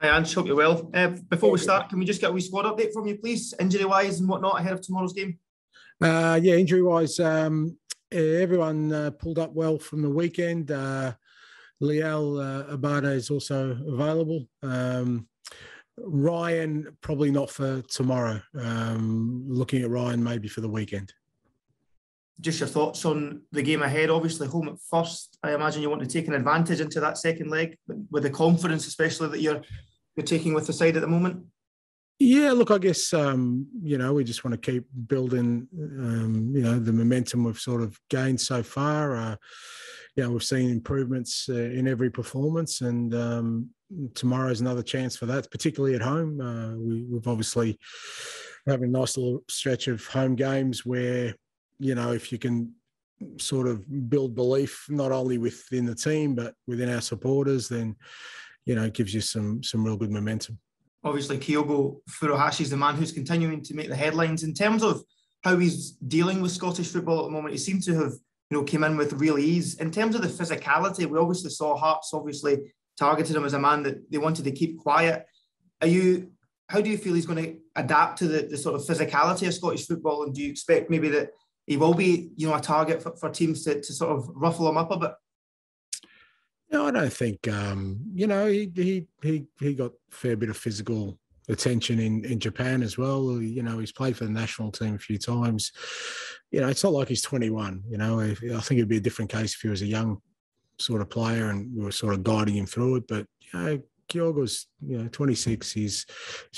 Hi, Ange. Hope you're well. Before we start, can we just get a wee squad update from you, please, injury-wise and whatnot ahead of tomorrow's game? Injury-wise, everyone pulled up well from the weekend. Liel Abada is also available. Ryan, probably not for tomorrow. Looking at Ryan maybe for the weekend. Just your thoughts on the game ahead. Obviously, home at first. I imagine you want to take an advantage into that second leg with the confidence, especially that you're taking with the side at the moment. Yeah, look, I guess, we just want to keep building, the momentum we've sort of gained so far. We've seen improvements in every performance, and tomorrow's another chance for that, particularly at home. We've obviously having a nice little stretch of home games where, if you can sort of build belief, not only within the team, but within our supporters, then, it gives you some real good momentum. Obviously, Kyogo Furuhashi is the man who's continuing to make the headlines. In terms of how he's dealing with Scottish football at the moment, he seemed to have, came in with real ease. In terms of the physicality, we obviously saw Hearts obviously targeted him as a man that they wanted to keep quiet. How do you feel he's going to adapt to the sort of physicality of Scottish football? And do you expect maybe that he will be, a target for teams to sort of ruffle him up a bit? No, I don't think, he got a fair bit of physical attention in Japan as well. He's played for the national team a few times. It's not like he's 21. I think it'd be a different case if he was a young sort of player and we were sort of guiding him through it. But, Kyogo's, 26. He's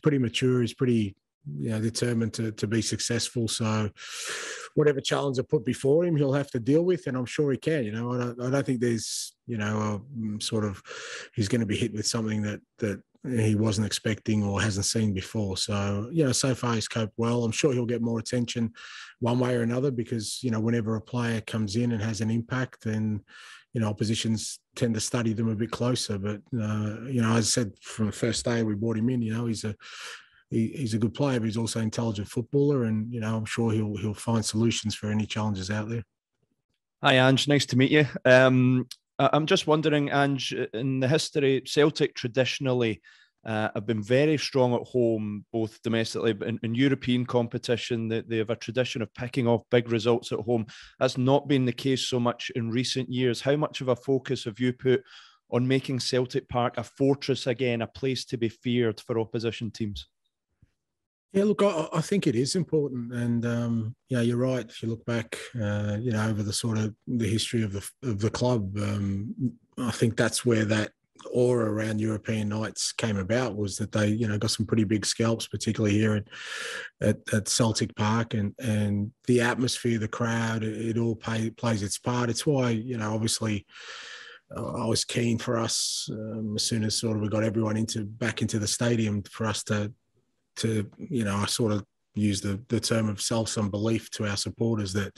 pretty mature. He's pretty, determined to be successful. So whatever challenge are put before him, he'll have to deal with, and I'm sure he can. I don't think there's, he's going to be hit with something that he wasn't expecting or hasn't seen before. So, so far he's coped well. I'm sure he'll get more attention one way or another because, whenever a player comes in and has an impact, then, oppositions tend to study them a bit closer. But, as I said, from the first day we brought him in, he's a good player, but he's also an intelligent footballer, and I'm sure he'll find solutions for any challenges out there. Hi, Ange. Nice to meet you. I'm just wondering, Ange, in the history, Celtic traditionally have been very strong at home, both domestically but in European competition. They have a tradition of picking off big results at home. That's not been the case so much in recent years. How much of a focus have you put on making Celtic Park a fortress again, a place to be feared for opposition teams? Yeah, look, I think it is important, and you're right. If you look back, over the history of the club, I think that's where that aura around European nights came about. Was that they, got some pretty big scalps, particularly here at Celtic Park, and the atmosphere, the crowd, it all plays its part. It's why, obviously, I was keen for us as soon as we got everyone back into the stadium for us to I sort of use the term of some belief to our supporters that,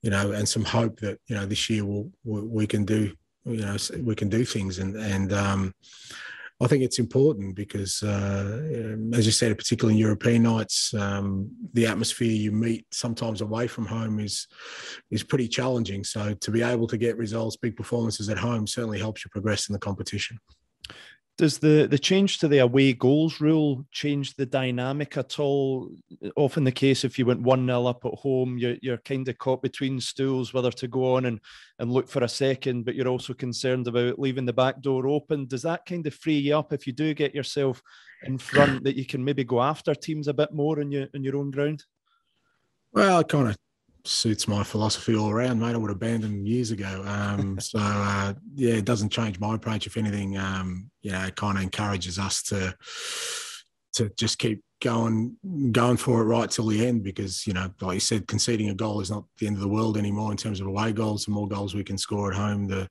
and some hope that, this year we can do, we can do things. And I think it's important because, as you said, particularly in European nights, the atmosphere you meet sometimes away from home is pretty challenging. So to be able to get results, big performances at home certainly helps you progress in the competition. Does the change to the away goals rule change the dynamic at all? Often the case, if you went 1-0 up at home, you're kind of caught between stools, whether to go on and look for a second, but you're also concerned about leaving the back door open. Does that kind of free you up if you do get yourself in front, that you can maybe go after teams a bit more on your own ground? Well, it kind of suits my philosophy all around, mate. I would have banned them years ago. It doesn't change my approach. If anything, it kind of encourages us to just keep going for it right till the end, because, like you said, conceding a goal is not the end of the world anymore in terms of away goals. The more goals we can score at home, the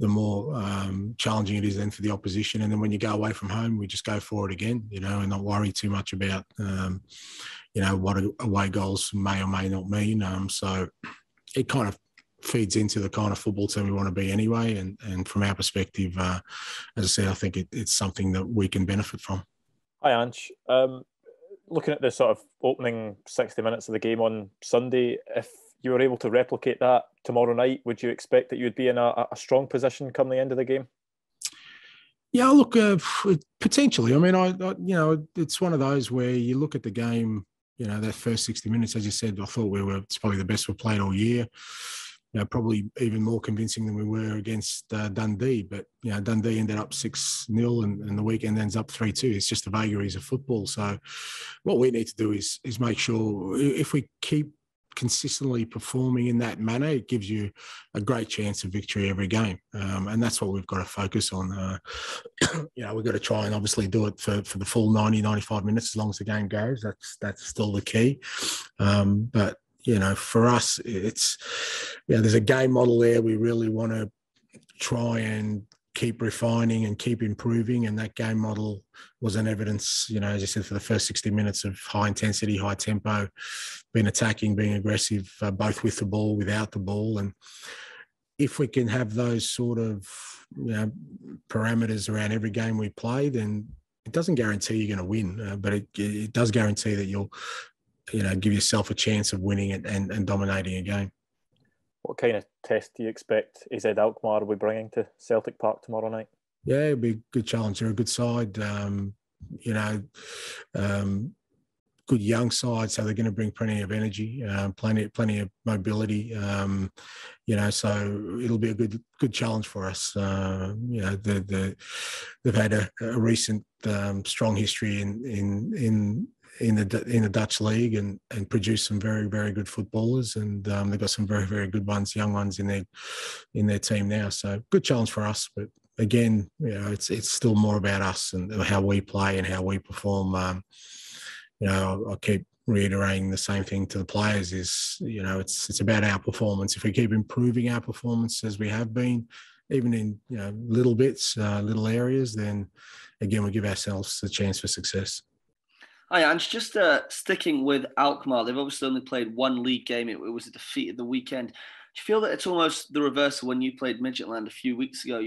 more challenging it is then for the opposition. And then when you go away from home, we just go for it again, and not worry too much about what away goals may or may not mean. So it kind of feeds into the kind of football team we want to be anyway. And from our perspective, as I said, I think it's something that we can benefit from. Hi, Ange. Looking at the sort of opening 60 minutes of the game on Sunday, if you were able to replicate that tomorrow night, would you expect that you would be in a strong position come the end of the game? Yeah, look, potentially. I mean, it's one of those where you look at the game. That first 60 minutes, as you said, I thought it's probably the best we've played all year. Probably even more convincing than we were against Dundee. But, Dundee ended up 6-0 and the weekend ends up 3-2. It's just the vagaries of football. So what we need to do is make sure if we keep consistently performing in that manner, it gives you a great chance of victory every game. And that's what we've got to focus on. We've got to try and obviously do it for the full 90, 95 minutes as long as the game goes. That's still the key. But for us, it's, there's a game model there. We really want to try and keep refining and keep improving. And that game model was an evidence, as you said, for the first 60 minutes of high intensity, high tempo, being attacking, being aggressive, both with the ball, without the ball. And if we can have those sort of, parameters around every game we play, then it doesn't guarantee you're going to win, but it does guarantee that you'll, give yourself a chance of winning it and dominating a game. What kind of test do you expect AZ Alkmaar will be bringing to Celtic Park tomorrow night? Yeah, it'll be a good challenge. They're a good side, good young side, so they're going to bring plenty of energy, plenty of mobility. So it'll be a good challenge for us. They've had a recent strong history in the Dutch league and produced some very, very good footballers, and they've got some very, very good ones, young ones in their team now. So good challenge for us, but again, it's still more about us and how we play and how we perform. I keep reiterating the same thing to the players is, it's about our performance. If we keep improving our performance as we have been, even in, little bits, little areas, then again, we give ourselves a chance for success. Hi, Ange. Just sticking with Alkmaar, they've obviously only played one league game. It was a defeat at the weekend. Do you feel that it's almost the reverse of when you played Midtjylland a few weeks ago?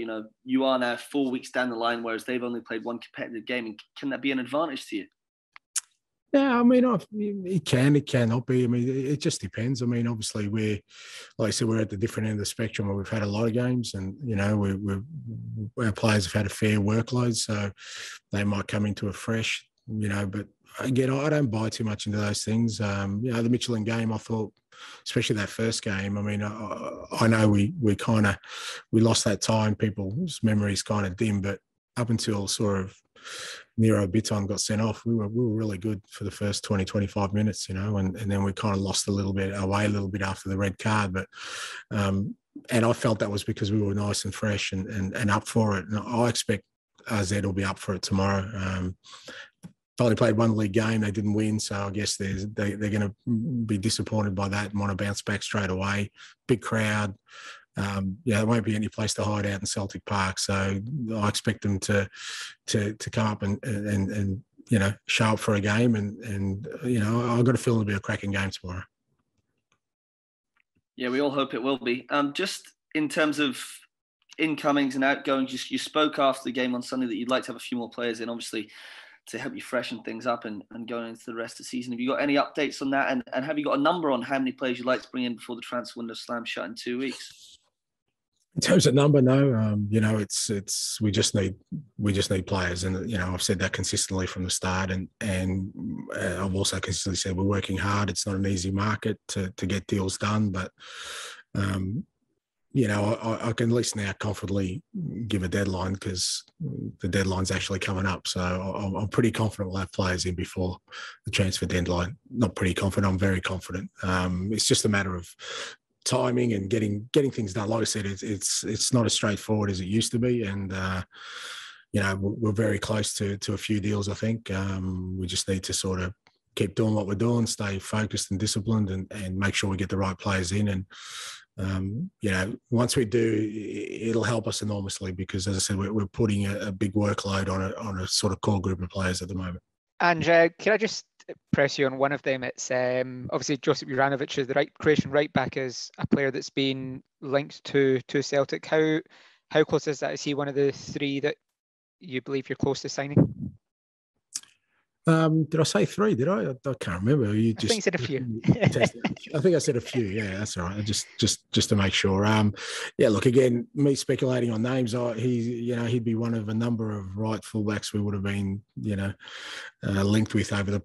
You are now 4 weeks down the line, whereas they've only played one competitive game. And can that be an advantage to you? Yeah, I mean, it cannot be. I mean, it just depends. I mean, obviously, like I said, we're at the different end of the spectrum where we've had a lot of games, and our players have had a fair workload, so they might come into it fresh. But again, I don't buy too much into those things. The Michelin game, I thought, especially that first game. I mean, I know we lost that time. People's memories kind of dim, but up until sort of Nero Biton got sent off, we were really good for the first 20, 25 minutes, and then we kind of lost away a little bit after the red card. But and I felt that was because we were nice and fresh and up for it. And I expect AZ will be up for it tomorrow. Only played one league game, they didn't win, so I guess they're going to be disappointed by that and want to bounce back straight away. Big crowd. There won't be any place to hide out in Celtic Park, so I expect them to come up and show up for a game, and I've got a feeling it'll be a cracking game tomorrow. Yeah, we all hope it will be. Just in terms of incomings and outgoings, you spoke after the game on Sunday that you'd like to have a few more players in, obviously, to help you freshen things up and going into the rest of the season. Have you got any updates on that? And have you got a number on how many players you'd like to bring in before the transfer window slams shut in 2 weeks? In terms of number, no. It's we just need players, and I've said that consistently from the start, and I've also consistently said we're working hard. It's not an easy market to get deals done, but I can at least now confidently give a deadline because the deadline's actually coming up. So I'm pretty confident we'll have players in before the transfer deadline. Not pretty confident, I'm very confident. It's just a matter of timing and getting things done. Like I said, it's not as straightforward as it used to be, and we're very close to a few deals. I think we just need to sort of keep doing what we're doing, stay focused and disciplined, and make sure we get the right players in. And once we do, it'll help us enormously because, as I said, we're putting a big workload on a sort of core group of players at the moment. And can I just press you on one of them? It's obviously Josip Juranovic is the Croatian right back, is a player that's been linked to Celtic. How close is that? Is he one of the three that you believe you're close to signing? Did I say 3? Did I? I can't remember. I think you said a few. I think I said a few. Yeah, that's all right. Just to make sure. Yeah. Look, again, me speculating on names. He'd be one of a number of right fullbacks we would have been, linked with over the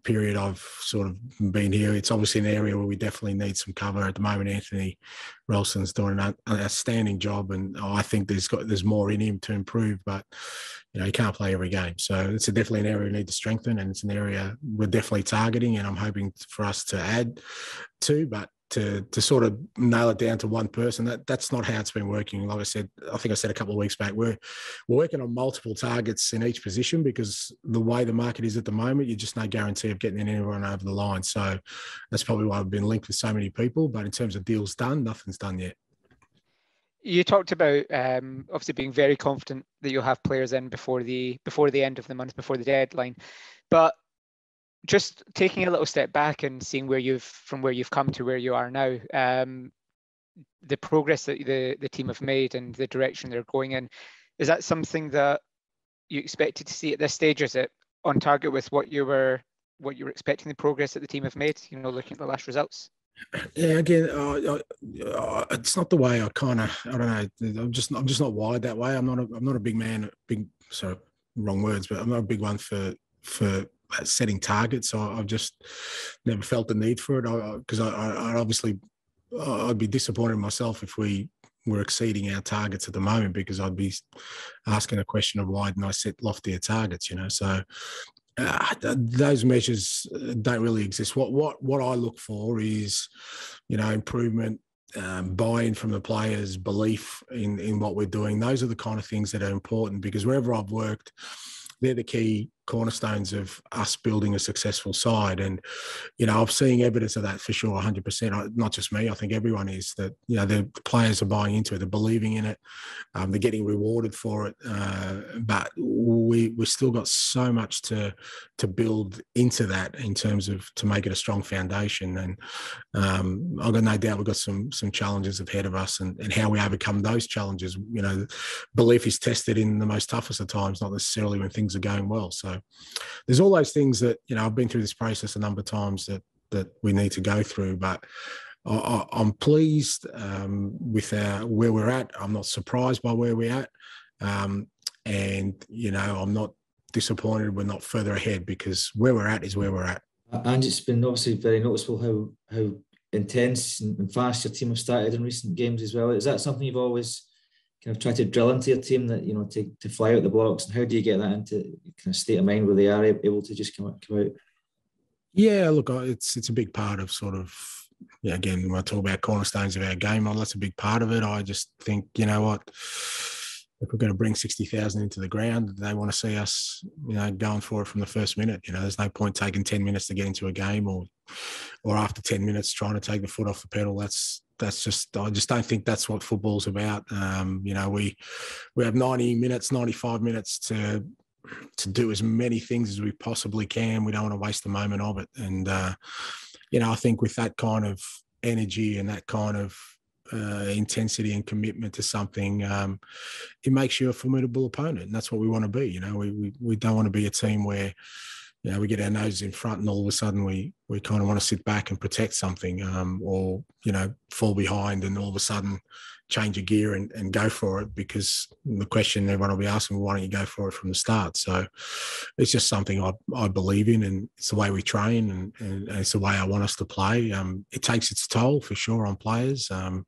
period I've sort of been here. It's obviously an area where we definitely need some cover at the moment. Anthony Ralston's doing an outstanding job, and I think there's more in him to improve, but he can't play every game. So it's definitely an area we need to strengthen, and it's an area we're definitely targeting, and I'm hoping for us to add to, but to sort of nail it down to one person, that's not how it's been working. Like I said, I think I said a couple of weeks back, we're working on multiple targets in each position because the way the market is at the moment, you're just no guarantee of getting anyone over the line. So that's probably why I've been linked with so many people. But in terms of deals done, nothing's done yet. You talked about obviously being very confident that you'll have players in before the end of the month, before the deadline. But just taking a little step back and seeing from where you've come to where you are now, the progress that the team have made and the direction they're going in, is that something that you expected to see at this stage? Is it on target with what you were expecting, the progress that the team have made? Looking at the last results. Yeah, again, it's not the way I don't know. I'm just not wired that way. I'm not a big man. Wrong words, but I'm not a big one for setting targets. I've just never felt the need for it because I'd be disappointed in myself if we were exceeding our targets at the moment, because I'd be asking a question of why didn't I set loftier targets, so those measures don't really exist. What I look for is improvement, buy-in from the players, belief in what we're doing. Those are the kind of things that are important, because wherever I've worked, they're the key cornerstones of us building a successful side. And, I'm seeing evidence of that for sure, 100%. Not just me, I think everyone is, that, the players are buying into it, they're believing in it, they're getting rewarded for it. But we've still got so much to build into that in terms of to make it a strong foundation. And I've got no doubt we've got some challenges ahead of us, and how we overcome those challenges. Belief is tested in the most toughest of times, not necessarily when things are going well. So there's all those things that, I've been through this process a number of times that we need to go through, but I'm pleased with where we're at. I'm not surprised by where we're at. And, I'm not disappointed we're not further ahead, because where we're at is where we're at. And it's been obviously very noticeable how intense and fast your team have started in recent games as well. Is that something you've always kind of tried to drill into your team, that, to fly out the blocks? And how do you get that into kind of state of mind where they are able to just come out? Yeah, look, it's a big part of sort of, again, when I talk about cornerstones of our game, that's a big part of it. I just think, if we're going to bring 60,000 into the ground, they want to see us, going for it from the first minute. There's no point taking 10 minutes to get into a game, or after 10 minutes trying to take the foot off the pedal. I just don't think that's what football's about. We have 90 minutes, 95 minutes to do as many things as we possibly can. We don't want to waste a moment of it. And, I think with that kind of energy and that kind of intensity and commitment to something, it makes you a formidable opponent. And that's what we want to be. We don't want to be a team where, we get our noses in front and all of a sudden we kind of want to sit back and protect something, or, fall behind and all of a sudden change a gear and go for it, because the question everyone will be asking, well, why don't you go for it from the start? So it's just something I believe in, and it's the way we train, and it's the way I want us to play. It takes its toll for sure on players. And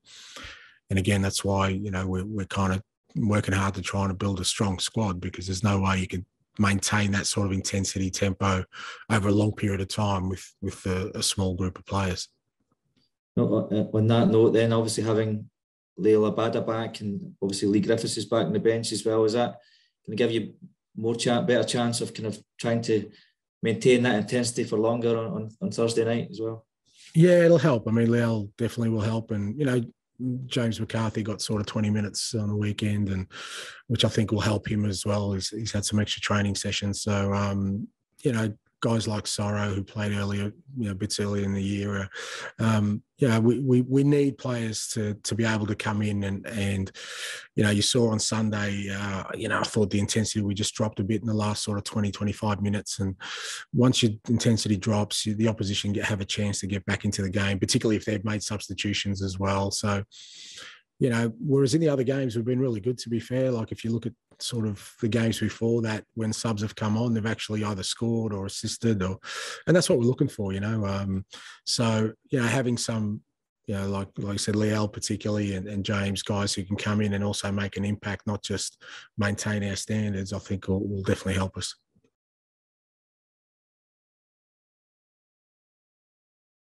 again, that's why, we're kind of working hard to try and build a strong squad, because there's no way you can maintain that sort of intensity, tempo over a long period of time with a small group of players. On that note, then, obviously having Leila Abada back, and obviously Lee Griffiths is back on the bench as well, is that going to give you better chance of kind of trying to maintain that intensity for longer on Thursday night as well? Yeah, it'll help. I mean, Leila definitely will help, and James McCarthy got sort of 20 minutes on the weekend, and which I think will help him as well. He's had some extra training sessions. So, guys like Sorrow who played earlier, bits earlier in the year. We need players to be able to come in and you saw on Sunday, I thought the intensity, we just dropped a bit in the last sort of 20, 25 minutes. And once your intensity drops, the opposition have a chance to get back into the game, particularly if they've made substitutions as well. So, whereas in the other games, we've been really good, to be fair. Like if you look at sort of the games before that, when subs have come on, they've actually either scored or assisted, and that's what we're looking for, So, having some, like I said, Liel particularly and James, guys who can come in and also make an impact, not just maintain our standards, I think will definitely help us.